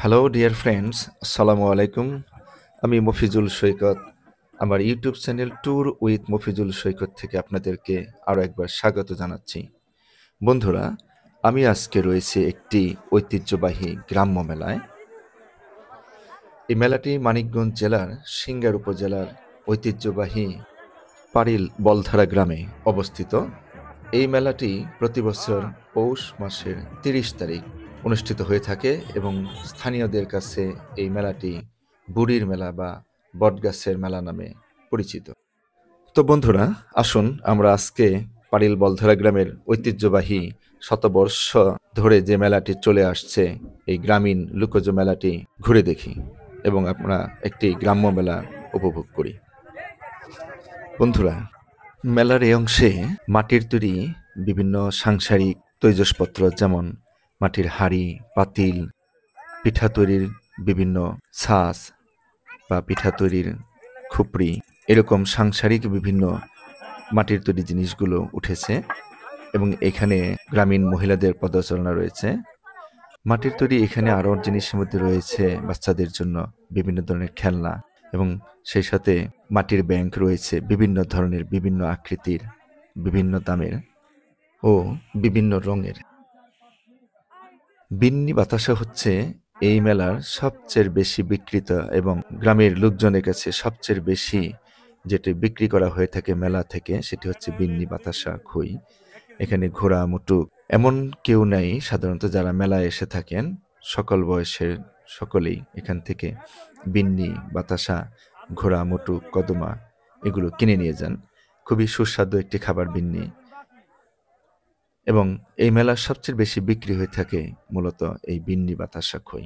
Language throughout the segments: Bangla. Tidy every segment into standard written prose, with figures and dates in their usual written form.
হ্যালো ডিয়ার ফ্রেন্ডস, আসসালামু আলাইকুম। আমি মফিজুল সৈকত। আমার YouTube channel tour with Mofizul Saikat থেকে আপনাদেরকে আরও একবার স্বাগত জানাচ্ছি। বন্ধুরা, আমি আজকে রয়েছি একটি ঐতিহ্যবাহী গ্রাম্য মেলায়। এই মেলাটি মানিকগঞ্জ জেলার সিংগার উপজেলার ঐতিহ্যবাহী পারিল বলধারা গ্রামে অবস্থিত। এই মেলাটি প্রতি বছর পৌষ মাসের ৩০ তারিখ অনুষ্ঠিত হয়ে থাকে এবং স্থানীয়দের কাছে এই মেলাটি বুড়ির মেলা বা বটগাছের মেলা নামে পরিচিত। তো বন্ধুরা, আসুন আমরা আজকে পারিল বলধারা গ্রামের ঐতিহ্যবাহী শতবর্ষ ধরে যে মেলাটি চলে আসছে, এই গ্রামীণ লোকজ মেলাটি ঘুরে দেখি এবং আমরা একটি গ্রাম্য মেলা উপভোগ করি। বন্ধুরা, মেলার এই অংশে মাটির তৈরি বিভিন্ন সাংসারিক তৈজসপত্র যেমন মাটির হাঁড়ি, পাতিল, পিঠা তৈরির বিভিন্ন ছাঁচ বা পিঠা তৈরির খুপড়ি, এরকম সাংসারিক বিভিন্ন মাটির তৈরি জিনিসগুলো উঠেছে এবং এখানে গ্রামীণ মহিলাদের পদচারণা রয়েছে। মাটির তৈরি এখানে আরও জিনিসের মধ্যে রয়েছে বাচ্চাদের জন্য বিভিন্ন ধরনের খেলনা এবং সেই সাথে মাটির ব্যাংক রয়েছে বিভিন্ন ধরনের, বিভিন্ন আকৃতির, বিভিন্ন দামের ও বিভিন্ন রঙের। বিন্নি বাতাসা হচ্ছে এই মেলার সবচেয়ে বেশি বিক্রিত এবং গ্রামের লোকজনের কাছে সবচেয়ে বেশি যেটি বিক্রি করা হয়ে থাকে মেলা থেকে, সেটি হচ্ছে বিন্নি বাতাসা খই। এখানে ঘোড়া মুটুক এমন কেউ নাই সাধারণত যারা মেলায় এসে থাকেন, সকল বয়সের সকলেই এখান থেকে বিন্নি বাতাসা, ঘোড়া মুটুক, কদমা এগুলো কিনে নিয়ে যান। খুবই সুস্বাদু একটি খাবার বিন্নি এবং এই মেলার সবচেয়ে বেশি বিক্রি হয়ে থাকে মূলত এই বিন্নি বাতাসা খই।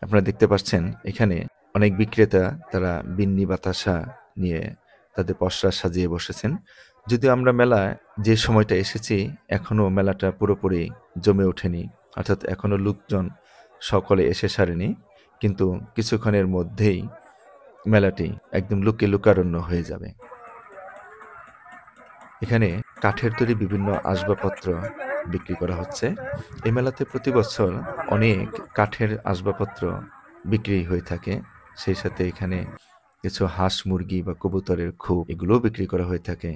আপনারা দেখতে পাচ্ছেন এখানে অনেক বিক্রেতা তারা বিন্নি বাতাসা নিয়ে তাদের পসরা সাজিয়ে বসেছেন। যদিও আমরা মেলায় যে সময়টা এসেছি এখনও মেলাটা পুরোপুরি জমে ওঠেনি, অর্থাৎ এখনও লোকজন সকলে এসে সারেনি, কিন্তু কিছুক্ষণের মধ্যেই মেলাটি একদম লোকে লোকারণ্য হয়ে যাবে। এখানে কাঠের তৈরি বিভিন্ন আসবাবপত্র বিক্রি করা হচ্ছে। এই মেলাতে প্রতি বছর অনেক কাঠের আসবাবপত্র বিক্রি হয়ে থাকে। সেই সাথে এখানে কিছু হাঁস, মুরগি বা কবুতরের খোপ এগুলোও বিক্রি করা হয়ে থাকে।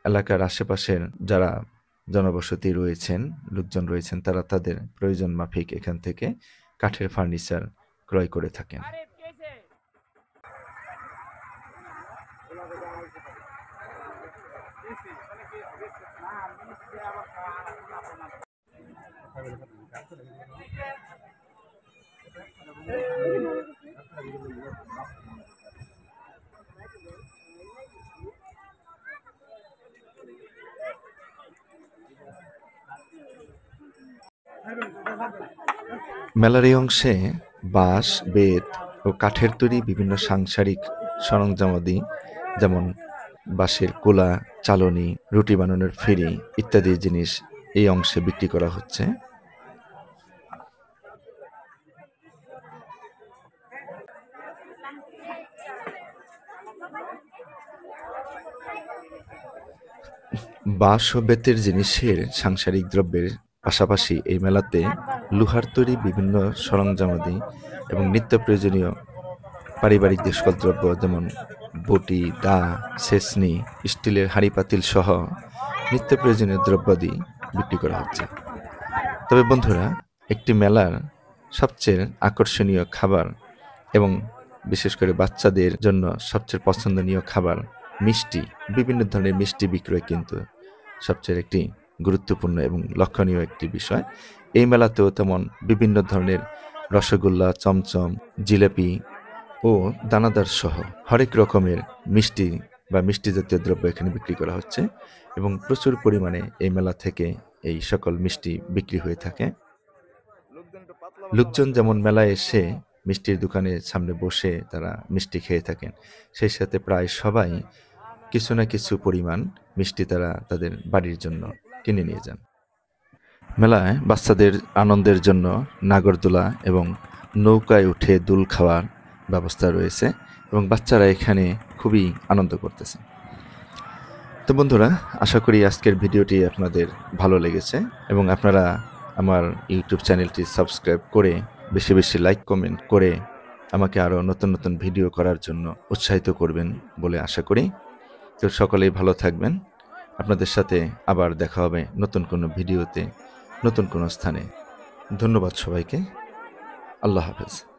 এলাকার আশেপাশের যারা জনবসতি রয়েছেন, লোকজন রয়েছেন, তারা তাদের প্রয়োজন মাফিক এখান থেকে কাঠের ফার্নিচার ক্রয় করে থাকেন। মেলার এই অংশে বাঁশ, বেত ও কাঠের তৈরি বিভিন্ন সাংসারিক সরঞ্জামাদি যেমন বাঁশের কোলা, চালনি, রুটি বানানোর ফেরি ইত্যাদি জিনিস এই অংশে বিক্রি করা হচ্ছে। বাঁশ ও বেতের জিনিসের সাংসারিক দ্রব্যের পাশাপাশি এই মেলাতে লোহার তৈরি বিভিন্ন সরঞ্জামাদি এবং নিত্য প্রয়োজনীয় পারিবারিক যে সকল দ্রব্য যেমন বটি, দা, ছেঁচনি, স্টিলের হাঁড়ি পাতিল সহ নিত্য প্রয়োজনীয় দ্রব্যাদি বিক্রি করা হচ্ছে। তবে বন্ধুরা, একটি মেলার সবচেয়ে আকর্ষণীয় খাবার এবং বিশেষ করে বাচ্চাদের জন্য সবচেয়ে পছন্দনীয় খাবার মিষ্টি, বিভিন্ন ধরনের মিষ্টি বিক্রয় কিন্তু সবচেয়ে একটি গুরুত্বপূর্ণ এবং লক্ষণীয় একটি বিষয়। এই মেলাতেও তেমন বিভিন্ন ধরনের রসগোল্লা, চমচম, জিলাপি ও দানাদার সহ হরেক রকমের মিষ্টি বা মিষ্টি জাতীয় দ্রব্য এখানে বিক্রি করা হচ্ছে এবং প্রচুর পরিমাণে এই মেলা থেকে এই সকল মিষ্টি বিক্রি হয়ে থাকে। লোকজন যেমন মেলায় এসে মিষ্টির দোকানের সামনে বসে তারা মিষ্টি খেয়ে থাকেন, সেই সাথে প্রায় সবাই কিছু না কিছু পরিমাণ মিষ্টি তারা তাদের বাড়ির জন্য কিনে নিয়ে যান। মেলায় বাচ্চাদের আনন্দের জন্য নাগরদোলা এবং নৌকায় উঠে দোল খাওয়ার ব্যবস্থা রয়েছে এবং বাচ্চারা এখানে খুবই আনন্দ করতেছে। তো বন্ধুরা, আশা করি আজকের ভিডিওটি আপনাদের ভালো লেগেছে এবং আপনারা আমার ইউটিউব চ্যানেলটি সাবস্ক্রাইব করে বেশি বেশি লাইক কমেন্ট করে আমাকে আরও নতুন নতুন ভিডিও করার জন্য উৎসাহিত করবেন বলে আশা করি। তো সকলেই ভালো থাকবেন। আপনাদের সাথে আবার দেখা হবে নতুন কোনো ভিডিওতে, নতুন কোনো স্থানে। ধন্যবাদ সবাইকে। আল্লাহ হাফেজ।